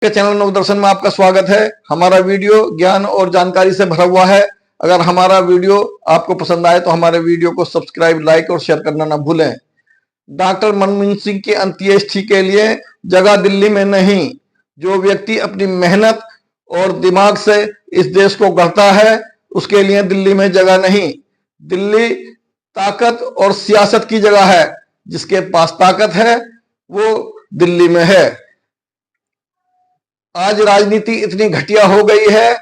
के चैनल नवदर्शन में आपका स्वागत है। हमारा वीडियो ज्ञान और जानकारी से भरा हुआ है। अगर हमारा वीडियो आपको पसंद आए तो हमारे वीडियो को सब्सक्राइब, लाइक और शेयर करना ना भूलें। डॉक्टर मनमोहन सिंह की अंत्येष्टि के लिए जगह दिल्ली में नहीं। जो व्यक्ति अपनी मेहनत और दिमाग से इस देश को गढ़ता है उसके लिए दिल्ली में जगह नहीं। दिल्ली ताकत और सियासत की जगह है। जिसके पास ताकत है वो दिल्ली में है। आज राजनीति इतनी घटिया हो गई है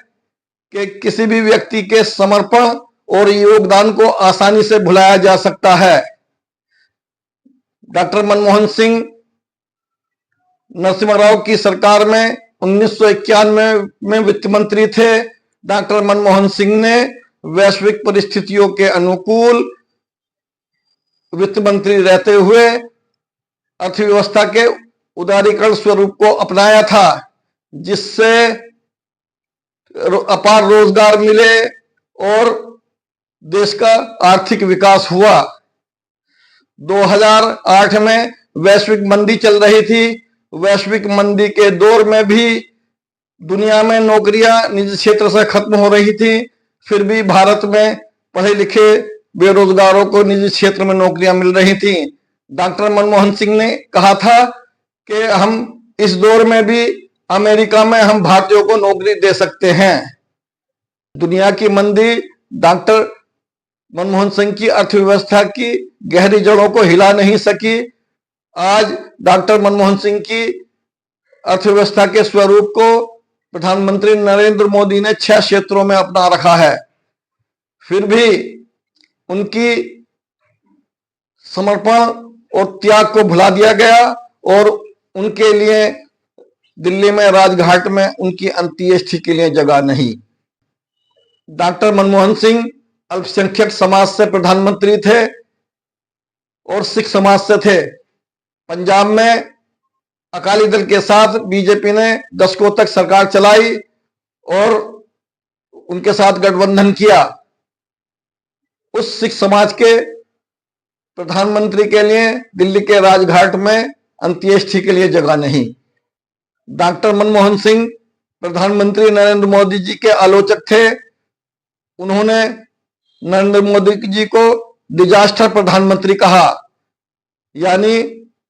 कि किसी भी व्यक्ति के समर्पण और योगदान को आसानी से भुलाया जा सकता है। डॉक्टर मनमोहन सिंह नरसिम्हा राव की सरकार में 1991 में वित्त मंत्री थे। डॉक्टर मनमोहन सिंह ने वैश्विक परिस्थितियों के अनुकूल वित्त मंत्री रहते हुए अर्थव्यवस्था के उदारीकरण स्वरूप को अपनाया था, जिससे अपार रोजगार मिले और देश का आर्थिक विकास हुआ। 2008 में वैश्विक मंदी चल रही थी। वैश्विक मंदी के दौर में भी दुनिया में नौकरियां निजी क्षेत्र से खत्म हो रही थी, फिर भी भारत में पढ़े लिखे बेरोजगारों को निजी क्षेत्र में नौकरियां मिल रही थी। डॉक्टर मनमोहन सिंह ने कहा था कि हम इस दौर में भी अमेरिका में हम भारतीयों को नौकरी दे सकते हैं। दुनिया की मंदी डॉक्टर मनमोहन सिंह की अर्थव्यवस्था की गहरी जड़ों को हिला नहीं सकी। आज डॉक्टर मनमोहन सिंह की अर्थव्यवस्था के स्वरूप को प्रधानमंत्री नरेंद्र मोदी ने 6 क्षेत्रों में अपना रखा है। फिर भी उनकी समर्पण और त्याग को भुला दिया गया और उनके लिए दिल्ली में राजघाट में उनकी अंत्येष्टि के लिए जगह नहीं। डॉक्टर मनमोहन सिंह अल्पसंख्यक समाज से प्रधानमंत्री थे और सिख समाज से थे। पंजाब में अकाली दल के साथ बीजेपी ने दशकों तक सरकार चलाई और उनके साथ गठबंधन किया। उस सिख समाज के प्रधानमंत्री के लिए दिल्ली के राजघाट में अंत्येष्टि के लिए जगह नहीं। डॉक्टर मनमोहन सिंह प्रधानमंत्री नरेंद्र मोदी जी के आलोचक थे। उन्होंने नरेंद्र मोदी जी को डिजास्टर प्रधानमंत्री कहा, यानी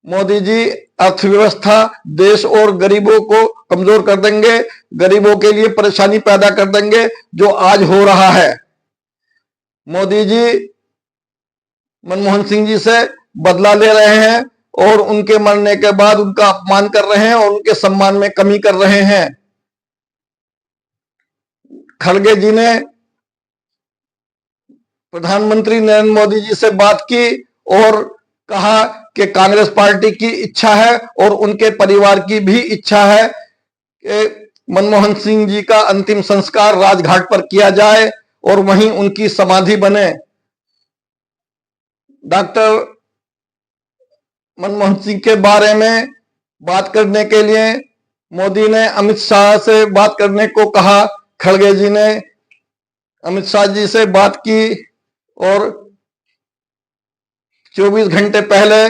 मोदी जी अर्थव्यवस्था, देश और गरीबों को कमजोर कर देंगे, गरीबों के लिए परेशानी पैदा कर देंगे, जो आज हो रहा है। मोदी जी मनमोहन सिंह जी से बदला ले रहे हैं और उनके मरने के बाद उनका अपमान कर रहे हैं और उनके सम्मान में कमी कर रहे हैं। खड़गे जी ने प्रधानमंत्री नरेंद्र मोदी जी से बात की और कहा कि कांग्रेस पार्टी की इच्छा है और उनके परिवार की भी इच्छा है कि मनमोहन सिंह जी का अंतिम संस्कार राजघाट पर किया जाए और वहीं उनकी समाधि बने। डॉक्टर मनमोहन सिंह के बारे में बात करने के लिए मोदी ने अमित शाह से बात करने को कहा। खड़गे जी ने अमित शाह जी से बात की और 24 घंटे पहले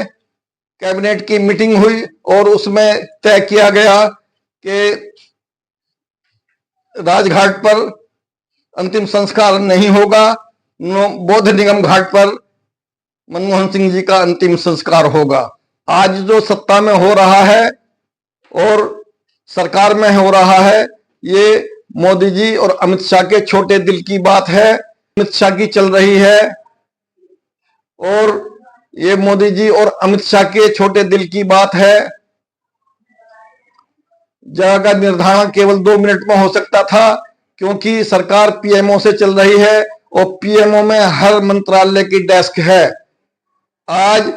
कैबिनेट की मीटिंग हुई और उसमें तय किया गया कि राजघाट पर अंतिम संस्कार नहीं होगा, बौद्ध निगम घाट पर मनमोहन सिंह जी का अंतिम संस्कार होगा। आज जो सत्ता में हो रहा है और सरकार में हो रहा है, ये मोदी जी और अमित शाह के छोटे दिल की बात है। अमित शाह की चल रही है और ये मोदी जी और अमित शाह के छोटे दिल की बात है। जगह का निर्धारण केवल 2 मिनट में हो सकता था, क्योंकि सरकार पीएमओ से चल रही है और पीएमओ में हर मंत्रालय की डेस्क है। आज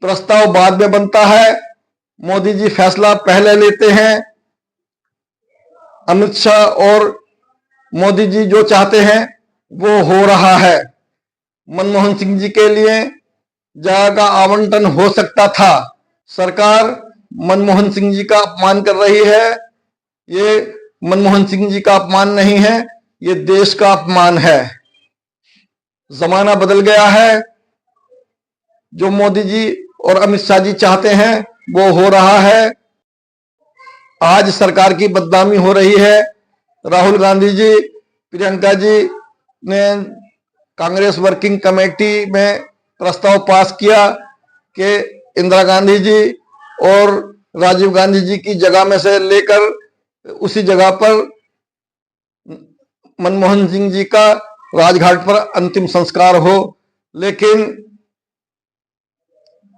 प्रस्ताव बाद में बनता है, मोदी जी फैसला पहले लेते हैं। अमित शाह और मोदी जी जो चाहते हैं वो हो रहा है। मनमोहन सिंह जी के लिए जगह का आवंटन हो सकता था। सरकार मनमोहन सिंह जी का अपमान कर रही है। ये मनमोहन सिंह जी का अपमान नहीं है, ये देश का अपमान है। जमाना बदल गया है। जो मोदी जी और अमित शाह जी चाहते हैं वो हो रहा है। आज सरकार की बदनामी हो रही है। राहुल गांधी जी, प्रियंका जी ने कांग्रेस वर्किंग कमेटी में प्रस्ताव पास किया कि इंदिरा गांधी जी और राजीव गांधी जी की जगह में से लेकर उसी जगह पर मनमोहन सिंह जी का राजघाट पर अंतिम संस्कार हो, लेकिन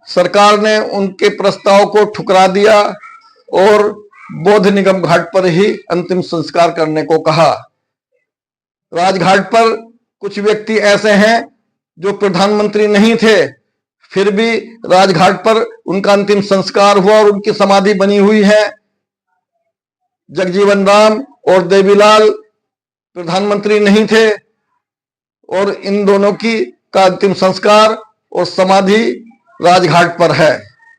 सरकार ने उनके प्रस्ताव को ठुकरा दिया और बौद्ध निगम घाट पर ही अंतिम संस्कार करने को कहा। राजघाट पर कुछ व्यक्ति ऐसे हैं जो प्रधानमंत्री नहीं थे, फिर भी राजघाट पर उनका अंतिम संस्कार हुआ और उनकी समाधि बनी हुई है। जगजीवन राम और देवीलाल प्रधानमंत्री नहीं थे और इन दोनों की का अंतिम संस्कार और समाधि राजघाट पर है।